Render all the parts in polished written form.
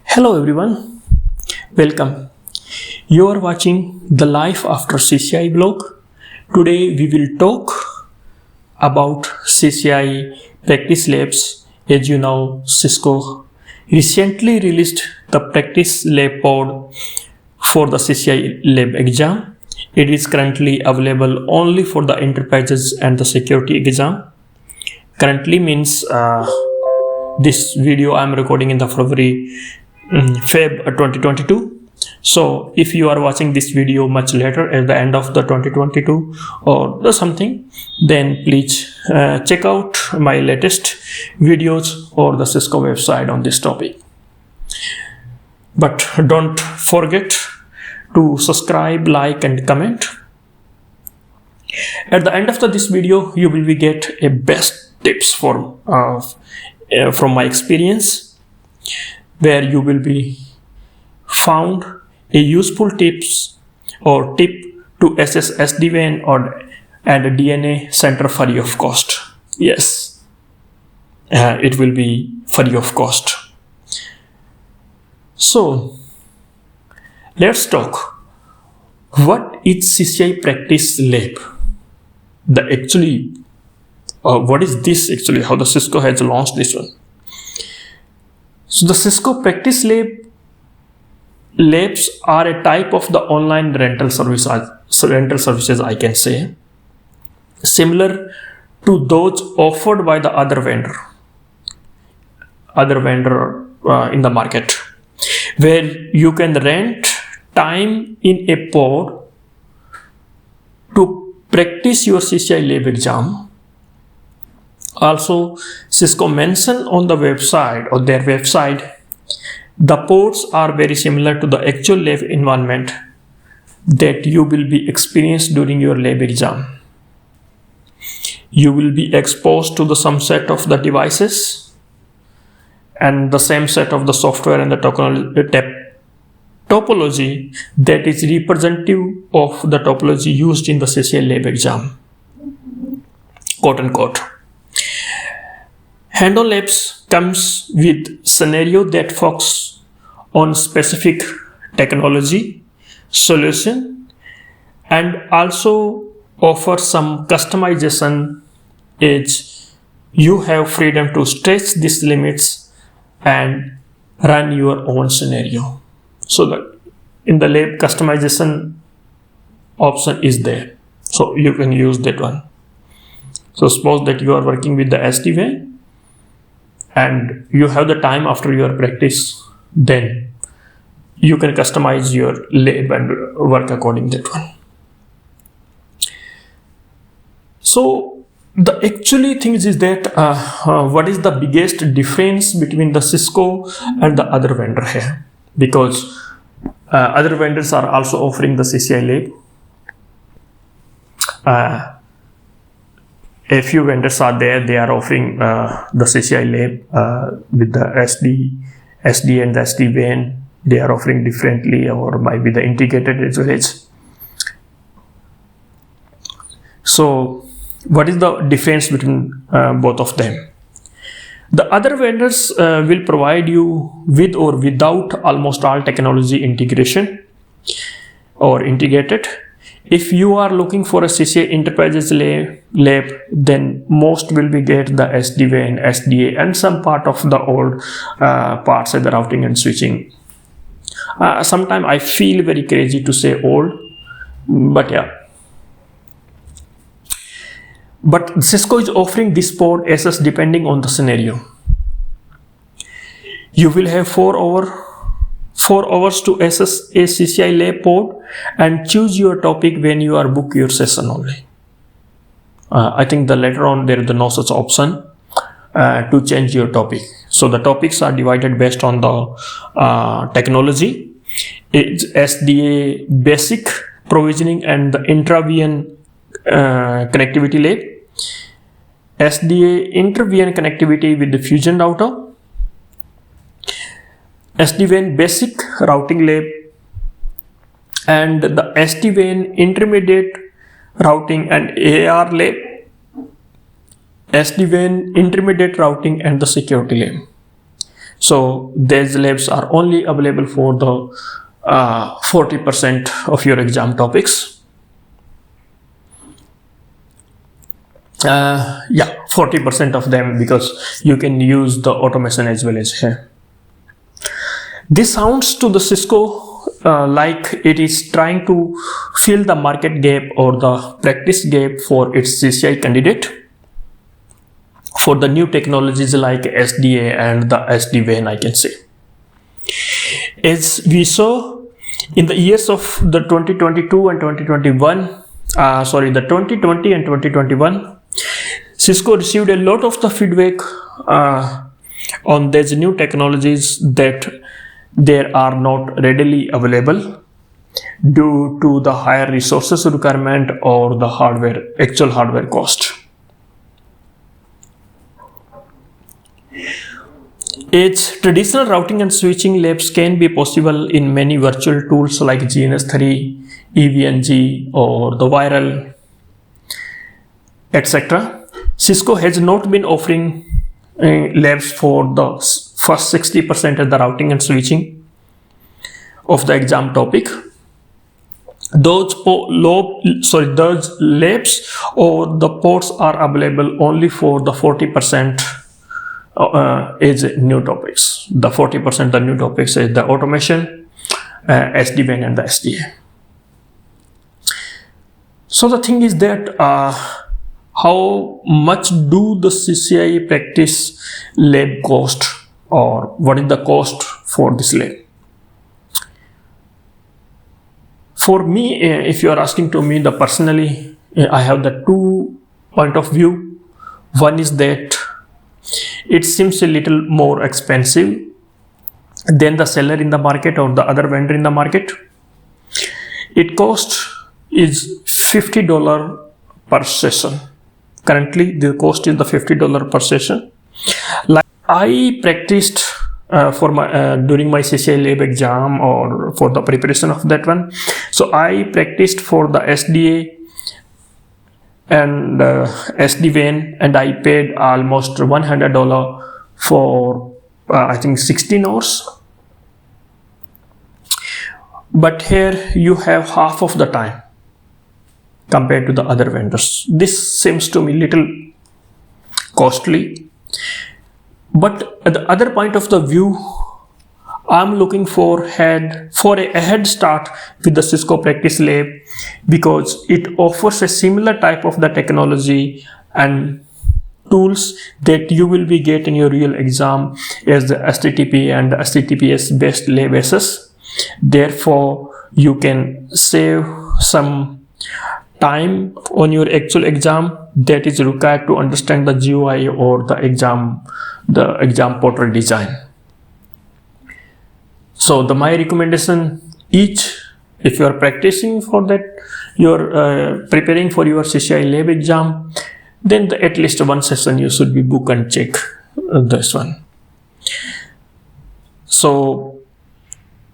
Hello everyone, welcome. You are watching the Life After CCIE blog. Today we will talk about CCIE Practice Labs. As you know, Cisco recently released the Practice Lab pod for the CCIE Lab exam. It is currently available only for the Enterprises and the Security exam. Currently means this video I am recording in the Feb 2022. So if you are watching this video much later at the end of the 2022 or something, then please check out my latest videos or the Cisco website on this topic. But don't forget to subscribe, like and comment. At the end of this video, you will get a best tips from my experience, where you will be found a useful tips or tip to access SD-WAN and a DNA center free of cost. Yes, it will be free of cost. So let's talk. What is CCIE Practice Lab? What is this actually? How the Cisco has launched this one? So the Cisco Practice Labs are a type of the online rental services, I can say, similar to those offered by the other vendor in the market, where you can rent time in a pod to practice your CCIE Lab exam. Also, Cisco mentioned on the website or their website, the pods are very similar to the actual lab environment that you will be experienced during your lab exam. You will be exposed to the some set of the devices and the same set of the software and the topology that is representative of the topology used in the CCIE Lab exam, quote unquote. Hands-on labs comes with scenario that focus on specific technology solution and also offer some customization, as you have freedom to stretch these limits and run your own scenario. So that in the lab, customization option is there, so you can use that one. So suppose that you are working with the SD-WAN and you have the time after your practice, then you can customize your lab and work according to that one. So the actually things is that what is the biggest difference between the Cisco and the other vendor here? Because other vendors are also offering the CCIE Lab. A few vendors are there, they are offering the CCIE Lab with the SD and the SD-WAN. They are offering differently or might be the integrated as well as. So what is the difference between both of them? The other vendors will provide you with or without almost all technology integration or integrated. If you are looking for a CCIE Enterprises lab, then most will be get the SD-WAN, SDA and some part of the old parts of the routing and switching. Sometimes I feel very crazy to say old, but yeah. But Cisco is offering this pod access depending on the scenario. You will have 4 hours to access a CCIE Lab pod and choose your topic when you are book your session only. I think the later on there is no such option to change your topic. So the topics are divided based on the technology. It's SDA basic provisioning and the intra-WAN connectivity lab, SDA inter-WAN connectivity with the fusion router, SD-WAN basic routing lab, and the SD-WAN intermediate routing and AR lab, SD-WAN intermediate routing and the security lab. So these labs are only available for the 40% of your exam topics. 40% of them, because you can use the automation as well as here. This sounds to the Cisco like it is trying to fill the market gap or the practice gap for its CCIE candidate for the new technologies like SDA and the SDWAN, I can say. As we saw in the years of the 2022 and 2021, the 2020 and 2021, Cisco received a lot of the feedback on these new technologies that they are not readily available due to the higher resources requirement or the actual hardware cost. Its traditional routing and switching labs can be possible in many virtual tools like GNS3, EVNG, or the Viral, etc. Cisco has not been offering labs for the first 60% of the routing and switching of the exam topic. Those labs or the ports are available only for the 40% is new topics. The 40% the new topics is the automation, SDWAN and the SDA. So the thing is that how much do the CCIE practice lab cost, or what is the cost for this lab? For me, if you are asking to me, personally, I have the two point of view. One is that it seems a little more expensive than the seller in the market or the other vendor in the market. It cost is $50 per session. Currently, the cost is the $50 per session. Like I practiced during my CCIE lab exam or for the preparation of that one. So I practiced for the SDA and SDWAN, and I paid almost $100 for I think 16 hours. But here you have half of the time compared to the other vendors. This seems to me little costly. But at the other point of the view, I'm looking for a head start with the Cisco Practice Lab, because it offers a similar type of the technology and tools that you will be getting in your real exam as the HTTP and HTTPS based lab access. Therefore, you can save some time on your actual exam that is required to understand the GUI or the exam portal design. So my recommendation, if you are practicing for that, you're preparing for your CCIE lab exam, then at least one session you should be book and check this one. So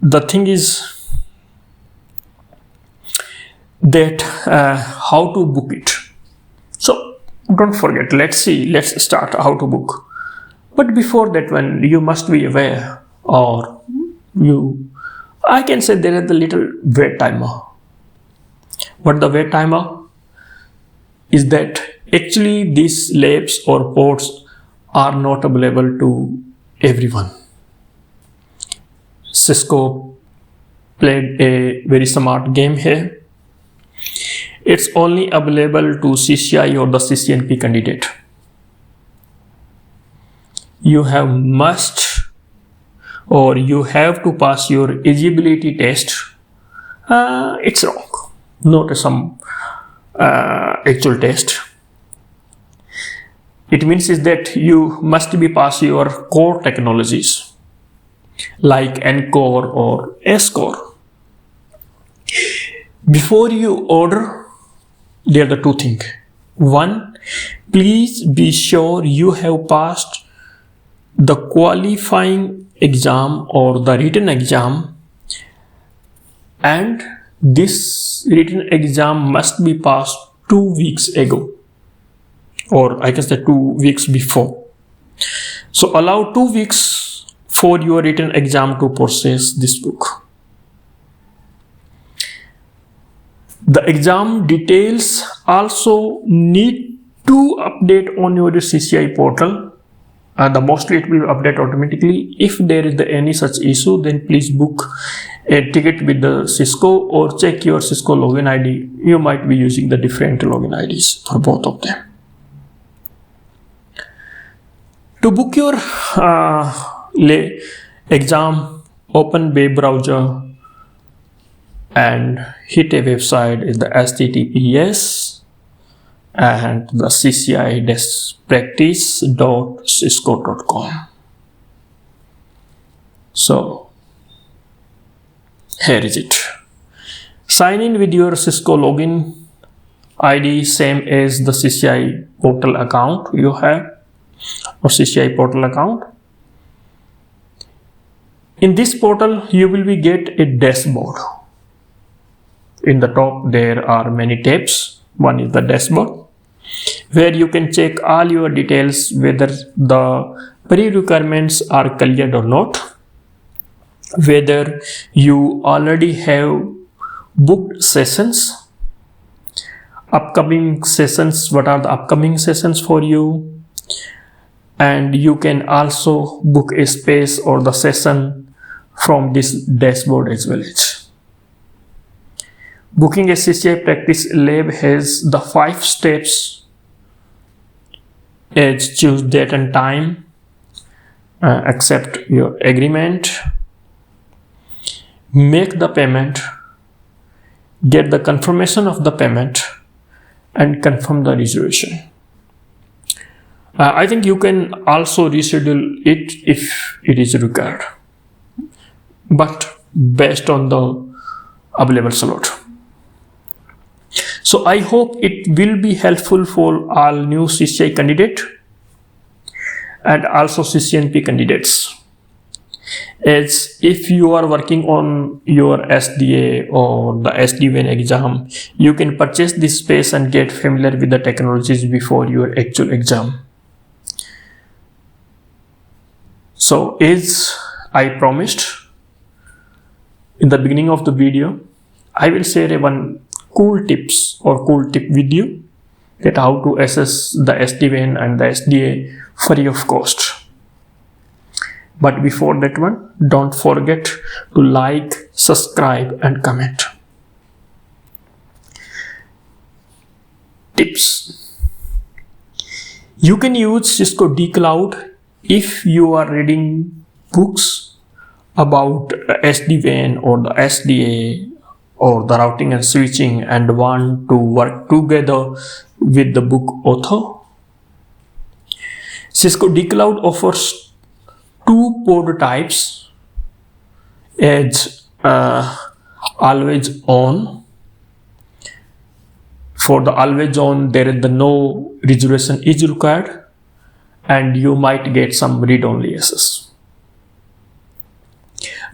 the thing is that how to book it. So don't forget, let's start how to book. But before that one, you must be aware, or I can say there is a little wait timer. What the wait timer is that actually these labs or ports are not available to everyone. Cisco played a very smart game here. It's only available to CCIE or the CCNP candidate. You have to pass your eligibility test. It's wrong, not some actual test. It means is that you must be pass your core technologies like NCore or SCore. Before you order, there are the two things. One, please be sure you have passed the qualifying exam or the written exam, and this written exam must be passed 2 weeks ago, or I can say 2 weeks before. So allow 2 weeks for your written exam to process this book. The exam details also need to update on your CCIE portal. The mostly it will update automatically. If there is any such issue, then please book a ticket with the Cisco or check your Cisco login ID. You might be using the different login IDs for both of them. To book your exam, open web browser and hit a website is the https and the cci-practice.cisco.com. So here is it. Sign in with your Cisco login ID, same as the CCIE Portal account you have, or CCIE Portal account. In this portal, you will get a dashboard. In the top, there are many tabs. One is the dashboard, where you can check all your details, whether the pre-requirements are cleared or not, whether you already have booked sessions, upcoming sessions, what are the upcoming sessions for you, and you can also book a space or the session from this dashboard as well. Booking a CCIE Practice Lab has the 5 steps as choose date and time, accept your agreement, make the payment, get the confirmation of the payment, and confirm the reservation. I think you can also reschedule it if it is required, but based on the available slot. So I hope it will be helpful for all new CCIE candidate and also CCNP candidates. As if you are working on your SDA or the SDWAN exam, you can purchase this space and get familiar with the technologies before your actual exam. So as I promised in the beginning of the video, I will share one cool tips or cool tip video that how to assess the SDWAN and the SDA free of cost. But before that one, don't forget to like, subscribe and comment. Tips. You can use Cisco DCloud if you are reading books about SD-WAN or the SDA or the routing and switching and want to work together with the book author. Cisco DCloud offers 2 port types as always on. For the always on, there is no reservation is required, and you might get some read-only access.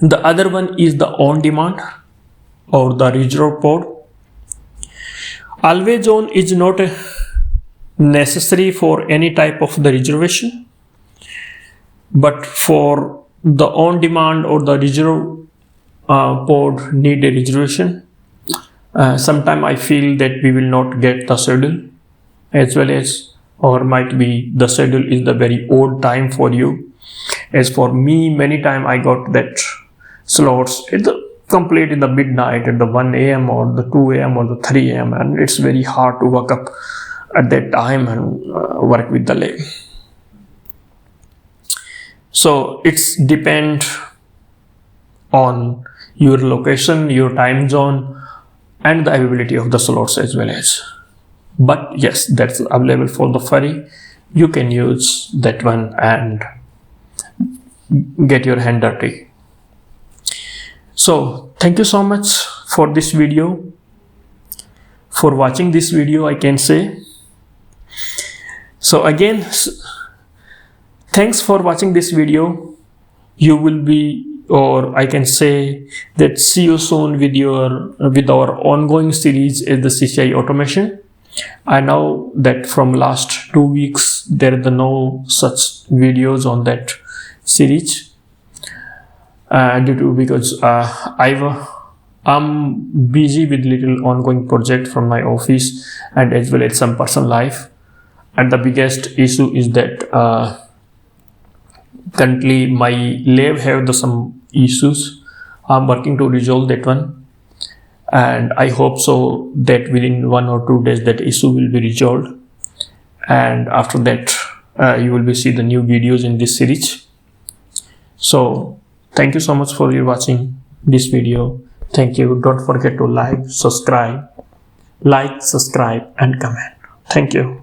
The other one is the on-demand or the reserve port. Always on is not necessary for any type of the reservation, but for the on-demand or the reserve port need a reservation. Sometime I feel that we will not get the schedule as well as, or might be the schedule is the very odd time for you. As for me, many time I got that slots at the complete in the midnight at the 1 a.m. or the 2 a.m. or the 3 a.m. and it's very hard to wake up at that time and work with the lab. So it's depend on your location, your time zone and the availability of the slots as well as. But yes, that's available for the free. You can use that one and get your hand dirty. So thank you so much for this video, for watching this video, I can say. So again, thanks for watching this video. You will be, or I can say that see you soon with our ongoing series is the CCIE automation. I know that from last 2 weeks there are no such videos on that series. because I'm busy with little ongoing project from my office and as well as some personal life. And the biggest issue is that currently my lab have some issues. I'm working to resolve that one, and I hope so that within 1 or 2 days that issue will be resolved, and after that you will be see the new videos in this series. So thank you so much for your watching this video. Thank you. Don't forget to like, subscribe and comment. Thank you.